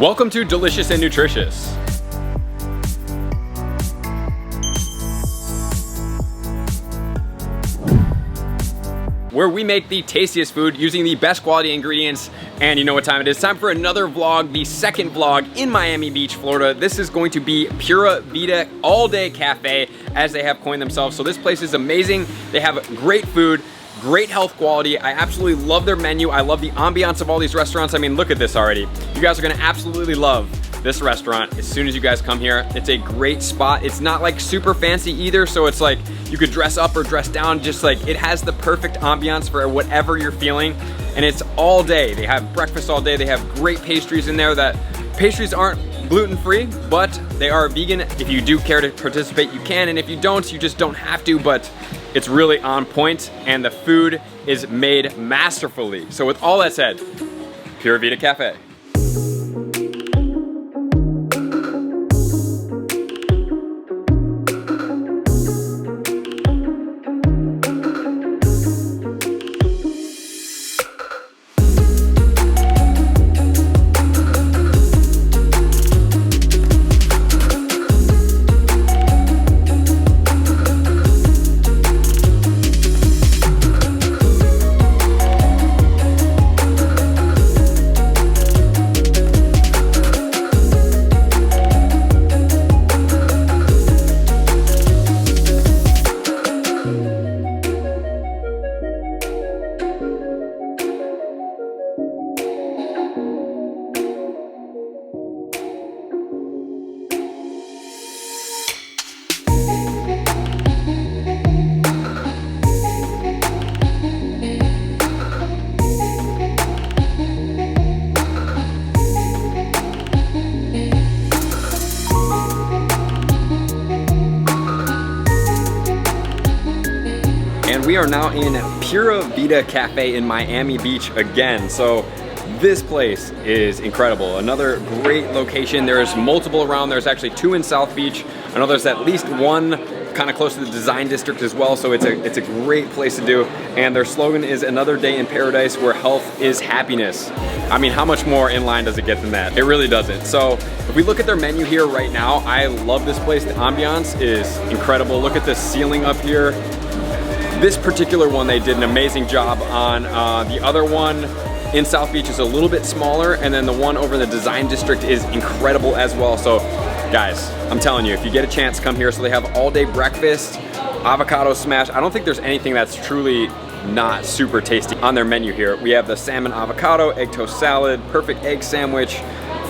Welcome to Delicious and Nutritious. Where we make the tastiest food using the best quality ingredients. And you know what time it is? Time for another vlog, the second vlog in Miami Beach, Florida. This is going to be Pura Vida all-day cafe, as they have coined themselves. So this place is amazing. They have great food, great health quality. I absolutely love their menu. I love the ambiance of all these restaurants. I mean, look at this already. You guys are gonna absolutely love this restaurant as soon as you guys come here. It's a great spot. It's not like super fancy either, so it's like you could dress up or dress down, just like it has the perfect ambiance for whatever you're feeling. And it's all day. They have breakfast all day. They have great pastries in there. That pastries aren't gluten-free, but they are vegan. If you do care to participate, you can, and if you don't, you just don't have to, but it's really on point, and the food is made masterfully. So with all that said, Pura Vida Cafe. And we are now in Pura Vida Cafe in Miami Beach again. So this place is incredible. Another great location. There's multiple around. There's actually two in South Beach. I know there's at least one kind of close to the design district as well. So it's a great place to do. And their slogan is another day in paradise where health is happiness. I mean, how much more in line does it get than that? It really doesn't. So if we look at their menu here right now, I love this place. The ambiance is incredible. Look at the ceiling up here. This particular one, they did an amazing job on. The other one in South Beach is a little bit smaller, and then the one over in the design district is incredible as well. So guys, I'm telling you, if you get a chance, come here. So they have all day breakfast, avocado smash. I don't think there's anything that's truly not super tasty on their menu here. We have the salmon avocado, egg toast salad, perfect egg sandwich,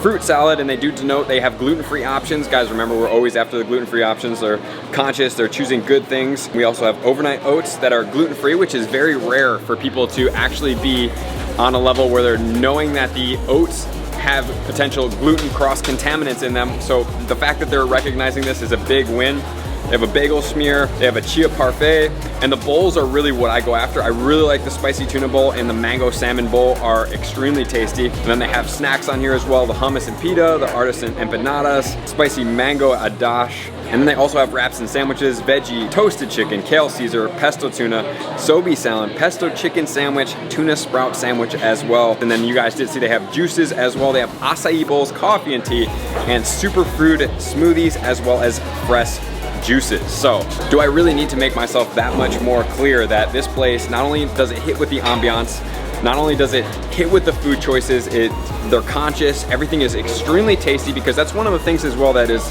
fruit salad, and they do denote they have gluten-free options. Guys, remember, we're always after the gluten-free options. They're conscious, they're choosing good things. We also have overnight oats that are gluten-free, which is very rare for people to actually be on a level where they're knowing that the oats have potential gluten cross contaminants in them. So the fact that they're recognizing this is a big win. They have a bagel smear, they have a chia parfait, and the bowls are really what I go after. I really like the spicy tuna bowl and the mango salmon bowl are extremely tasty. And then they have snacks on here as well, the hummus and pita, the artisan empanadas, spicy mango adash, and then they also have wraps and sandwiches, veggie, toasted chicken, kale Caesar, pesto tuna, sobe salad, pesto chicken sandwich, tuna sprout sandwich as well. And then you guys did see they have juices as well. They have acai bowls, coffee and tea, and superfood smoothies as well as fresh juices. So do I really need to make myself that much more clear that this place, not only does it hit with the ambiance, not only does it hit with the food choices, they're conscious, everything is extremely tasty, because that's one of the things as well that is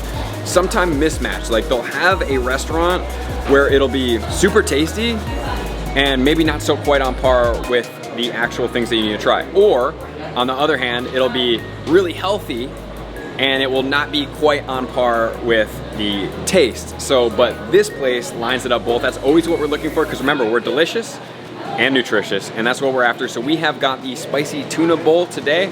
sometimes mismatched. Like they'll have a restaurant where it'll be super tasty and maybe not so quite on par with the actual things that you need to try. Or on the other hand, it'll be really healthy and it will not be quite on par with the taste. So, but this place lines it up both. That's always what we're looking for, because remember, we're delicious and nutritious, and that's what we're after. So we have got the spicy tuna bowl today.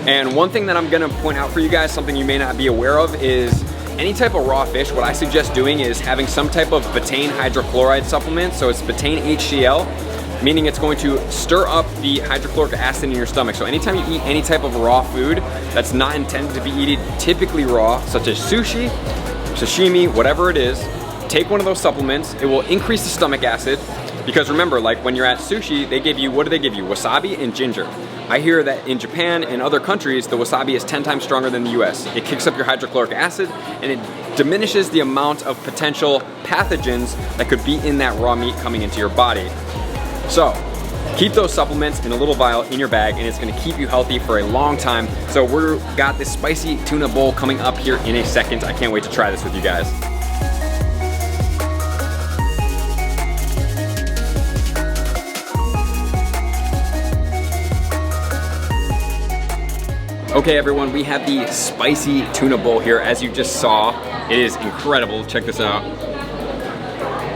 And one thing that I'm gonna point out for you guys, something you may not be aware of, is any type of raw fish, what I suggest doing is having some type of betaine hydrochloride supplement. So it's betaine HCl, meaning it's going to stir up the hydrochloric acid in your stomach. So anytime you eat any type of raw food that's not intended to be eaten typically raw, such as sushi, sashimi, whatever it is, take one of those supplements. It will increase the stomach acid, because remember, like when you're at sushi, they give you, what do they give you? Wasabi and ginger. I hear that in Japan and other countries, the wasabi is 10 times stronger than the US. It kicks up your hydrochloric acid and it diminishes the amount of potential pathogens that could be in that raw meat coming into your body. So, keep those supplements in a little vial in your bag and it's gonna keep you healthy for a long time. So we've got this spicy tuna bowl coming up here in a second. I can't wait to try this with you guys. Okay everyone, we have the spicy tuna bowl here. As you just saw, it is incredible. Check this out.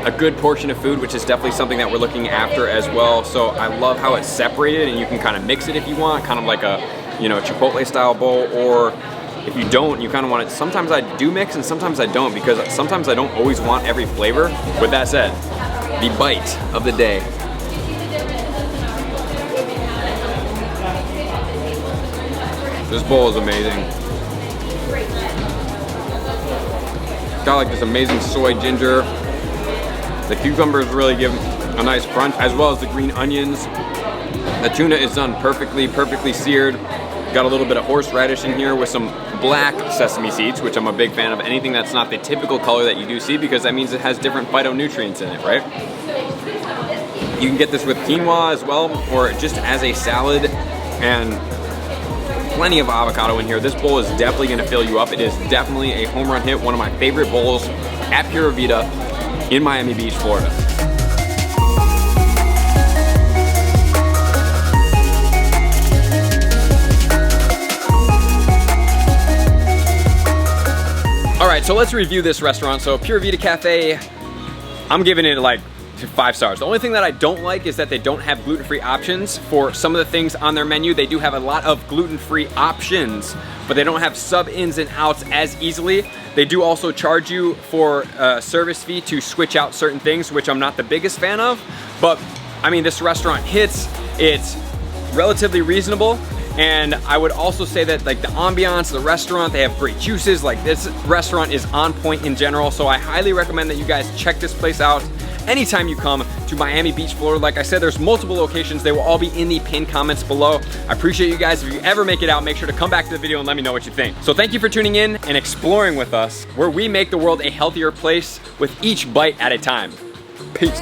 A good portion of food, which is definitely something that we're looking after as well. So I love how it's separated and you can kind of mix it if you want, kind of like a, you know, Chipotle style bowl, or if you don't, you kind of want it. Sometimes I do mix and sometimes I don't, because sometimes I don't always want every flavor. With that said, the bite of the day. This bowl is amazing. Got like this amazing soy ginger. The cucumbers really give a nice crunch, as well as the green onions. The tuna is done perfectly seared. Got a little bit of horseradish in here with some black sesame seeds, which I'm a big fan of. Anything that's not the typical color that you do see, because that means it has different phytonutrients in it, right? You can get this with quinoa as well, or just as a salad, and plenty of avocado in here. This bowl is definitely gonna fill you up. It is definitely a home run hit. One of my favorite bowls at Pura Vida in Miami Beach, Florida. All right, so let's review this restaurant. So Pura Vida Cafe, I'm giving it like 5 stars. The only thing that I don't like is that they don't have gluten-free options for some of the things on their menu. They do have a lot of gluten-free options, but they don't have sub ins and outs as easily. They do also charge you for a service fee to switch out certain things, which I'm not the biggest fan of. But I mean, this restaurant hits, it's relatively reasonable. And I would also say that like the ambiance, the restaurant, they have great juices. Like this restaurant is on point in general. So I highly recommend that you guys check this place out anytime you come to Miami Beach, Florida. Like I said, there's multiple locations. They will all be in the pinned comments below. I appreciate you guys. If you ever make it out, make sure to come back to the video and let me know what you think. So thank you for tuning in and exploring with us, where we make the world a healthier place with each bite at a time. Peace.